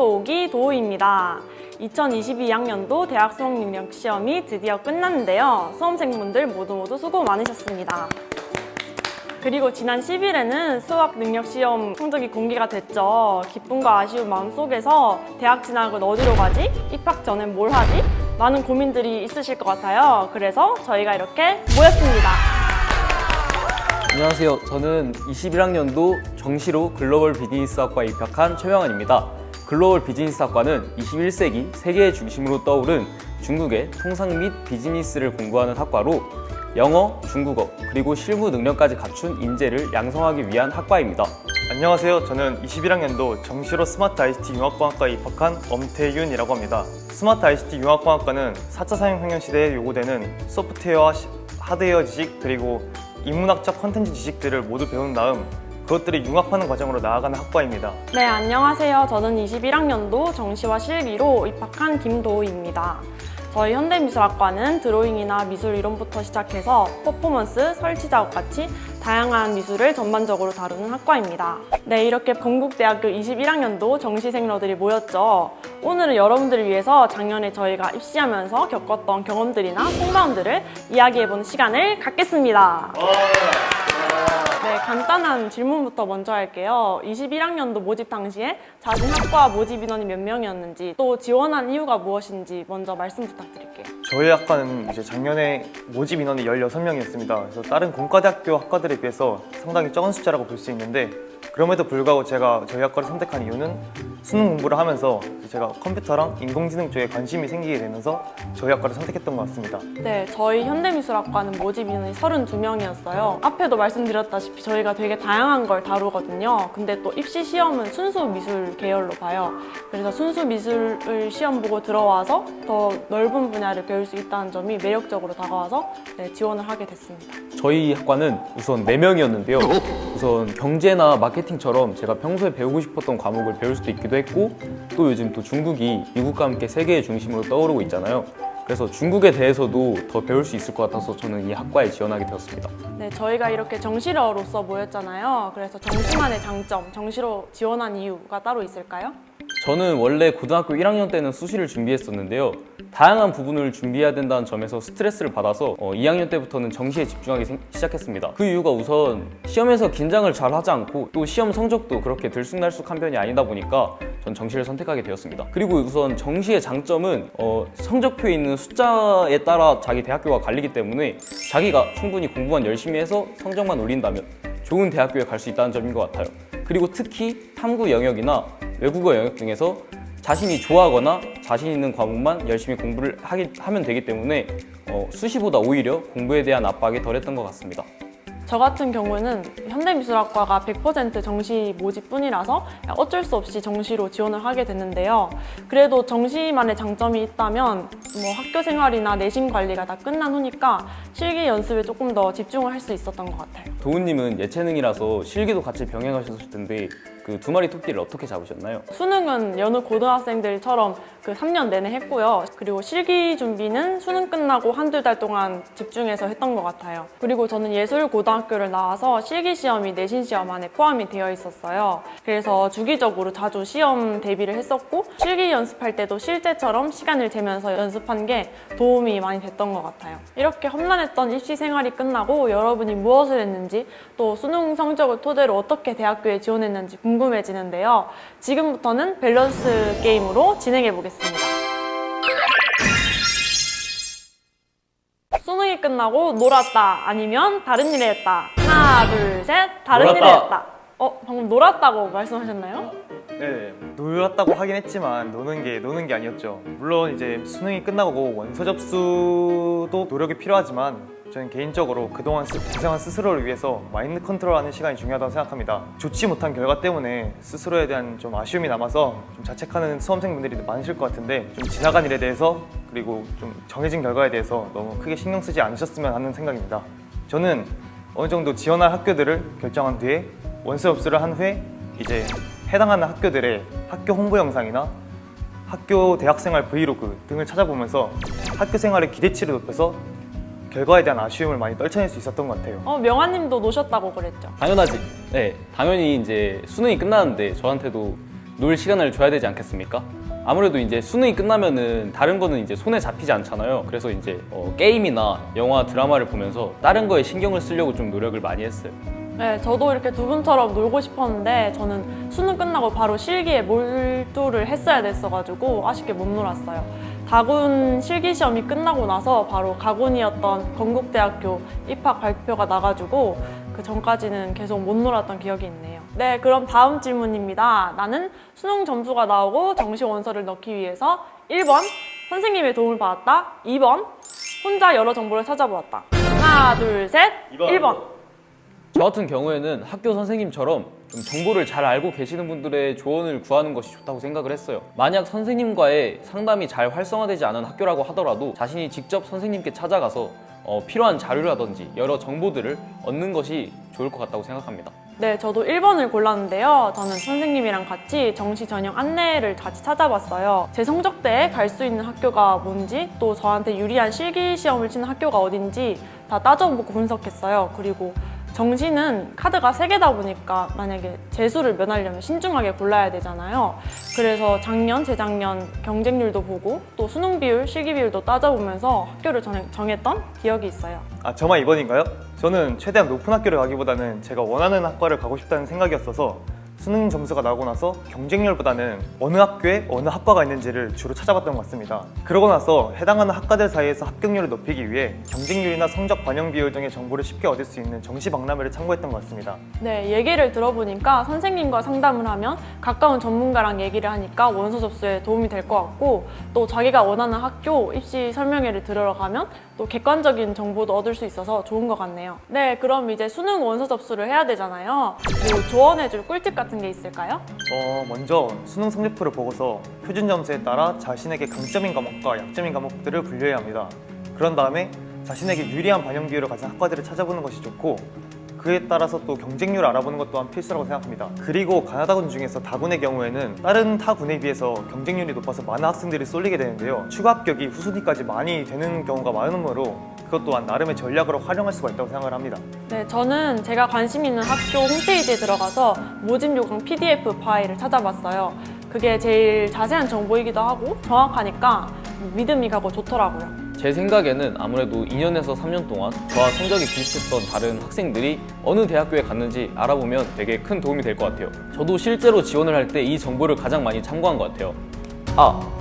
김도 5기 도우입니다. 2022학년도 대학 수학능력시험이 드디어 끝났는데요. 수험생분들 모두 수고 많으셨습니다. 그리고 지난 10일에는 수학능력시험 성적이 공개가 됐죠. 기쁨과 아쉬운 마음속에서 대학 진학은 어디로 가지? 입학 전엔 뭘 하지? 많은 고민들이 있으실 것 같아요. 그래서 저희가 이렇게 모였습니다. 안녕하세요. 저는 21학년도 정시로 글로벌 비즈니스학과에 입학한 최명환입니다. 글로벌 비즈니스학과는 21세기 세계의 중심으로 떠오른 중국의 통상 및 비즈니스를 공부하는 학과로 영어, 중국어, 그리고 실무 능력까지 갖춘 인재를 양성하기 위한 학과입니다. 안녕하세요. 저는 21학년도 정시로 스마트 ICT 융합공학과에 입학한 엄태윤이라고 합니다. 스마트 ICT 융합공학과는 4차 산업혁명 시대에 요구되는 소프트웨어와 하드웨어 지식 그리고 인문학적 컨텐츠 지식들을 모두 배운 다음 그것들을 융합하는 과정으로 나아가는 학과입니다. 네, 안녕하세요. 저는 21학년도 정시와 실기로 입학한 김도우입니다. 저희 현대미술학과는 드로잉이나 미술 이론부터 시작해서 퍼포먼스, 설치 작업같이 다양한 미술을 전반적으로 다루는 학과입니다. 네, 이렇게 건국대학교 21학년도 정시생러들이 모였죠. 오늘은 여러분들을 위해서 작년에 저희가 입시하면서 겪었던 경험들이나 속마음들을 이야기해보는 시간을 갖겠습니다. 네, 간단한 질문부터 먼저 할게요. 21학년도 모집 당시에 자신 학과 모집 인원이 몇 명이었는지 또 지원한 이유가 무엇인지 먼저 말씀 부탁드릴게요. 저희 학과는 이제 작년에 모집 인원이 16명이었습니다. 그래서 다른 공과대학교 학과들에 비해서 상당히 적은 숫자라고 볼 수 있는데 그럼에도 불구하고 제가 저희 학과를 선택한 이유는 수능 공부를 하면서 제가 컴퓨터랑 인공지능 쪽에 관심이 생기게 되면서 저희 학과를 선택했던 것 같습니다. 네, 저희 현대미술학과는 모집 인원이 32명이었어요. 앞에도 말씀드렸다시피 저희가 되게 다양한 걸 다루거든요. 근데 또 입시 시험은 순수 미술 계열로 봐요. 그래서 순수 미술을 시험 보고 들어와서 더 넓은 분야를 배울 수 있다는 점이 매력적으로 다가와서 지원을 하게 됐습니다. 저희 학과는 우선 4명이었는데요. 우선 경제나 마케팅처럼 제가 평소에 배우고 싶었던 과목을 배울 수도 있기도 했고 또 요즘 또 중국이 미국과 함께 세계의 중심으로 떠오르고 있잖아요. 그래서 중국에 대해서도 더 배울 수 있을 것 같아서 저는 이 학과에 지원하게 되었습니다. 네, 저희가 이렇게 정시러로서 모였잖아요. 그래서 정시만의 장점, 정시로 지원한 이유가 따로 있을까요? 저는 원래 고등학교 1학년 때는 수시를 준비했었는데요. 다양한 부분을 준비해야 된다는 점에서 스트레스를 받아서 2학년 때부터는 정시에 집중하기 시작했습니다. 그 이유가 우선 시험에서 긴장을 잘 하지 않고 또 시험 성적도 그렇게 들쑥날쑥한 편이 아니다 보니까 전 정시를 선택하게 되었습니다. 그리고 우선 정시의 장점은 성적표에 있는 숫자에 따라 자기 대학교가 갈리기 때문에 자기가 충분히 공부만 열심히 해서 성적만 올린다면 좋은 대학교에 갈 수 있다는 점인 것 같아요. 그리고 특히 탐구 영역이나 외국어 영역 중에서 자신이 좋아하거나 자신 있는 과목만 열심히 공부를 하면 되기 때문에 수시보다 오히려 공부에 대한 압박이 덜했던 것 같습니다. 저 같은 경우는 현대미술학과가 100% 정시 모집뿐이라서 어쩔 수 없이 정시로 지원을 하게 됐는데요. 그래도 정시만의 장점이 있다면 학교 생활이나 내신 관리가 다 끝난 후니까 실기 연습에 조금 더 집중을 할 수 있었던 것 같아요. 도훈님은 예체능이라서 실기도 같이 병행하셨을 텐데 그 두 마리 토끼를 어떻게 잡으셨나요? 수능은 여느 고등학생들처럼 그 3년 내내 했고요. 그리고 실기 준비는 수능 끝나고 한두 달 동안 집중해서 했던 것 같아요. 그리고 저는 예술고등학교를 나와서 실기 시험이 내신 시험 안에 포함이 되어 있었어요. 그래서 주기적으로 자주 시험 대비를 했었고 실기 연습할 때도 실제처럼 시간을 재면서 연습한 게 도움이 많이 됐던 것 같아요. 이렇게 험난했던 입시 생활이 끝나고 여러분이 무엇을 했는지 또 수능 성적을 토대로 어떻게 대학교에 지원했는지 궁금해지는데요. 지금부터는 밸런스 게임으로 진행해 보겠습니다. 수능이 끝나고 놀았다 아니면 다른 일을 했다. 하나, 둘, 셋. 다른 놀았다. 일을 했다. 방금 놀았다고 말씀하셨나요? 네, 놀았다고 하긴 했지만 노는 게 아니었죠. 물론 이제 수능이 끝나고 원서 접수도 노력이 필요하지만 저는 개인적으로 그동안 고생한 스스로를 위해서 마인드 컨트롤하는 시간이 중요하다고 생각합니다. 좋지 못한 결과 때문에 스스로에 대한 좀 아쉬움이 남아서 좀 자책하는 수험생분들이 많으실 것 같은데 좀 지나간 일에 대해서 그리고 좀 정해진 결과에 대해서 너무 크게 신경 쓰지 않으셨으면 하는 생각입니다. 저는 어느 정도 지원할 학교들을 결정한 뒤에 원서 접수를 한 후에 이제 해당하는 학교들의 학교 홍보 영상이나 학교 대학생활 브이로그 등을 찾아보면서 학교 생활의 기대치를 높여서 결과에 대한 아쉬움을 많이 떨쳐낼 수 있었던 것 같아요. 명아님도 노셨다고 그랬죠? 당연하지. 네, 당연히 이제 수능이 끝나는데 저한테도 놀 시간을 줘야 되지 않겠습니까? 아무래도 이제 수능이 끝나면은 다른 거는 이제 손에 잡히지 않잖아요. 그래서 이제 게임이나 영화, 드라마를 보면서 다른 거에 신경을 쓰려고 좀 노력을 많이 했어요. 네, 저도 이렇게 두 분처럼 놀고 싶었는데 저는 수능 끝나고 바로 실기에 몰두를 했어야 됐어가지고 아쉽게 못 놀았어요. 다군 실기 시험이 끝나고 나서 바로 가군이었던 건국대학교 입학 발표가 나가지고 그 전까지는 계속 못 놀았던 기억이 있네요. 네, 그럼 다음 질문입니다. 나는 수능 점수가 나오고 정시 원서를 넣기 위해서 1번 선생님의 도움을 받았다. 2번 혼자 여러 정보를 찾아보았다. 하나, 둘, 셋. 1번. 저 같은 경우에는 학교 선생님처럼 좀 정보를 잘 알고 계시는 분들의 조언을 구하는 것이 좋다고 생각을 했어요. 만약 선생님과의 상담이 잘 활성화되지 않은 학교라고 하더라도 자신이 직접 선생님께 찾아가서 필요한 자료라든지 여러 정보들을 얻는 것이 좋을 것 같다고 생각합니다. 네, 저도 1번을 골랐는데요. 저는 선생님이랑 같이 정시 전형 안내를 같이 찾아봤어요. 제 성적대에 갈 수 있는 학교가 뭔지, 또 저한테 유리한 실기 시험을 치는 학교가 어딘지 다 따져보고 분석했어요. 그리고 정시는 카드가 3개다 보니까 만약에 재수를 면하려면 신중하게 골라야 되잖아요. 그래서 작년, 재작년 경쟁률도 보고 또 수능 비율, 실기 비율도 따져보면서 학교를 정했던 기억이 있어요. 아, 저만 2번인가요? 저는 최대한 높은 학교를 가기보다는 제가 원하는 학과를 가고 싶다는 생각이었어서 수능 점수가 나오고 나서 경쟁률보다는 어느 학교에 어느 학과가 있는지를 주로 찾아봤던 것 같습니다. 그러고 나서 해당하는 학과들 사이에서 합격률을 높이기 위해 경쟁률이나 성적 반영 비율 등의 정보를 쉽게 얻을 수 있는 정시 박람회를 참고했던 것 같습니다. 네, 얘기를 들어보니까 선생님과 상담을 하면 가까운 전문가랑 얘기를 하니까 원서 접수에 도움이 될 것 같고, 또 자기가 원하는 학교 입시 설명회를 들으러 가면 또 객관적인 정보도 얻을 수 있어서 좋은 것 같네요. 네, 그럼 이제 수능 원서 접수를 해야 되잖아요. 뭐 조언해줄 꿀팁 같은 게 있을까요? 먼저 수능 성적표를 보고서 표준 점수에 따라 자신에게 강점인 과목과 약점인 과목들을 분류해야 합니다. 그런 다음에 자신에게 유리한 반영 비율을 가진 학과들을 찾아보는 것이 좋고, 그에 따라서 또 경쟁률을 알아보는 것 또한 필수라고 생각합니다. 그리고 가나다군 중에서 다군의 경우에는 다른 타군에 비해서 경쟁률이 높아서 많은 학생들이 쏠리게 되는데요. 추가 합격이 후순위까지 많이 되는 경우가 많으므로 그것 또한 나름의 전략으로 활용할 수가 있다고 생각을 합니다. 네, 저는 제가 관심 있는 학교 홈페이지에 들어가서 모집 요강 PDF 파일을 찾아봤어요. 그게 제일 자세한 정보이기도 하고 정확하니까 믿음이 가고 좋더라고요. 제 생각에는 아무래도 2년에서 3년 동안 저와 성적이 비슷했던 다른 학생들이 어느 대학교에 갔는지 알아보면 되게 큰 도움이 될 것 같아요. 저도 실제로 지원을 할 때 이 정보를 가장 많이 참고한 것 같아요.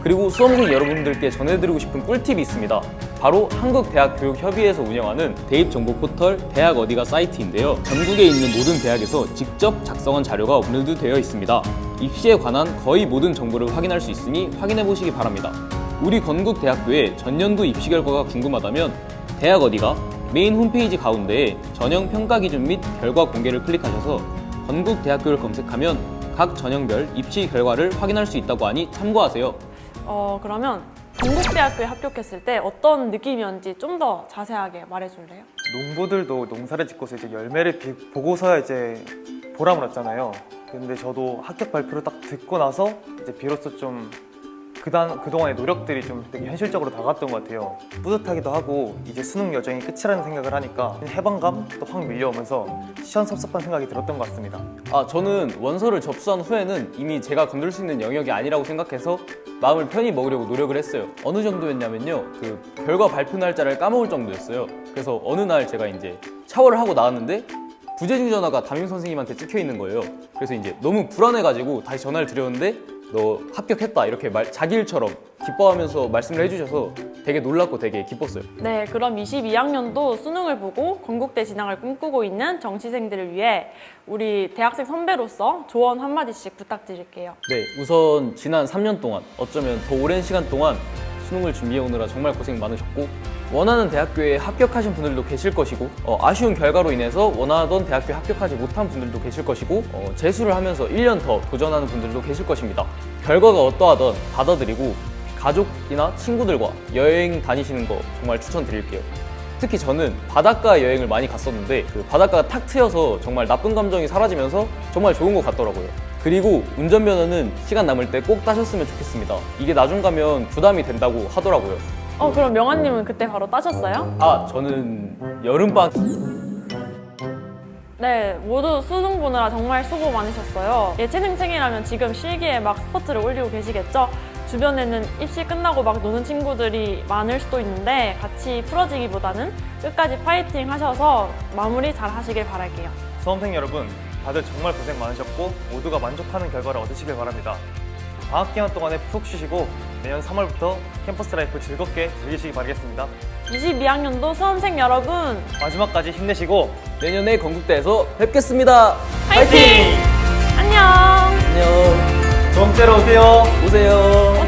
그리고 수험생 여러분들께 전해드리고 싶은 꿀팁이 있습니다. 바로 한국대학교육협의회에서 운영하는 대입정보 포털 대학 어디가 사이트인데요. 전국에 있는 모든 대학에서 직접 작성한 자료가 업로드되어 있습니다. 입시에 관한 거의 모든 정보를 확인할 수 있으니 확인해 보시기 바랍니다. 우리 건국대학교의 전년도 입시 결과가 궁금하다면 대학 어디가 메인 홈페이지 가운데에 전형 평가 기준 및 결과 공개를 클릭하셔서 건국대학교를 검색하면 각 전형별 입시 결과를 확인할 수 있다고 하니 참고하세요. 그러면 건국대학교에 합격했을 때 어떤 느낌이었는지 좀 더 자세하게 말해줄래요? 농부들도 농사를 짓고서 이제 열매를 보고서야 이제 보람을 얻잖아요. 근데 저도 합격 발표를 딱 듣고 나서 이제 비로소 좀 그동안의 노력들이 좀 되게 현실적으로 다가왔던 것 같아요. 뿌듯하기도 하고 이제 수능 여정이 끝이라는 생각을 하니까 해방감 또 확 밀려오면서 시원섭섭한 생각이 들었던 것 같습니다. 저는 원서를 접수한 후에는 이미 제가 건들 수 있는 영역이 아니라고 생각해서 마음을 편히 먹으려고 노력을 했어요. 어느 정도였냐면요, 그 결과 발표 날짜를 까먹을 정도였어요. 그래서 어느 날 제가 이제 샤워를 하고 나왔는데 부재중 전화가 담임 선생님한테 찍혀 있는 거예요. 그래서 이제 너무 불안해가지고 다시 전화를 드렸는데 너 합격했다 이렇게 자기 일처럼 기뻐하면서 말씀을 해주셔서 되게 놀랐고 되게 기뻤어요. 네, 그럼 22학년도 수능을 보고 건국대 진학을 꿈꾸고 있는 정시생들을 위해 우리 대학생 선배로서 조언 한마디씩 부탁드릴게요. 네, 우선 지난 3년 동안 어쩌면 더 오랜 시간 동안 수능을 준비해 오느라 정말 고생 많으셨고 원하는 대학교에 합격하신 분들도 계실 것이고 아쉬운 결과로 인해서 원하던 대학교에 합격하지 못한 분들도 계실 것이고 재수를 하면서 1년 더 도전하는 분들도 계실 것입니다. 결과가 어떠하든 받아들이고 가족이나 친구들과 여행 다니시는 거 정말 추천드릴게요. 특히 저는 바닷가 여행을 많이 갔었는데 그 바닷가가 탁 트여서 정말 나쁜 감정이 사라지면서 정말 좋은 것 같더라고요. 그리고 운전면허는 시간 남을 때 꼭 따셨으면 좋겠습니다. 이게 나중 가면 부담이 된다고 하더라고요. 그럼 명아님은 그때 바로 따셨어요? 저는 여름방학. 네, 모두 수능 보느라 정말 수고 많으셨어요. 예체능생이라면 지금 실기에 막 스포츠를 올리고 계시겠죠? 주변에는 입시 끝나고 막 노는 친구들이 많을 수도 있는데 같이 풀어지기보다는 끝까지 파이팅 하셔서 마무리 잘 하시길 바랄게요. 수험생 여러분, 다들 정말 고생 많으셨고 모두가 만족하는 결과를 얻으시길 바랍니다. 방학 기간 동안에 푹 쉬시고 내년 3월부터 캠퍼스 라이프 즐겁게 즐기시기 바라겠습니다. 22학년도 수험생 여러분, 마지막까지 힘내시고 내년에 건국대에서 뵙겠습니다. 파이팅! 안녕! 안녕. 수험 때로 오세요. 오세요.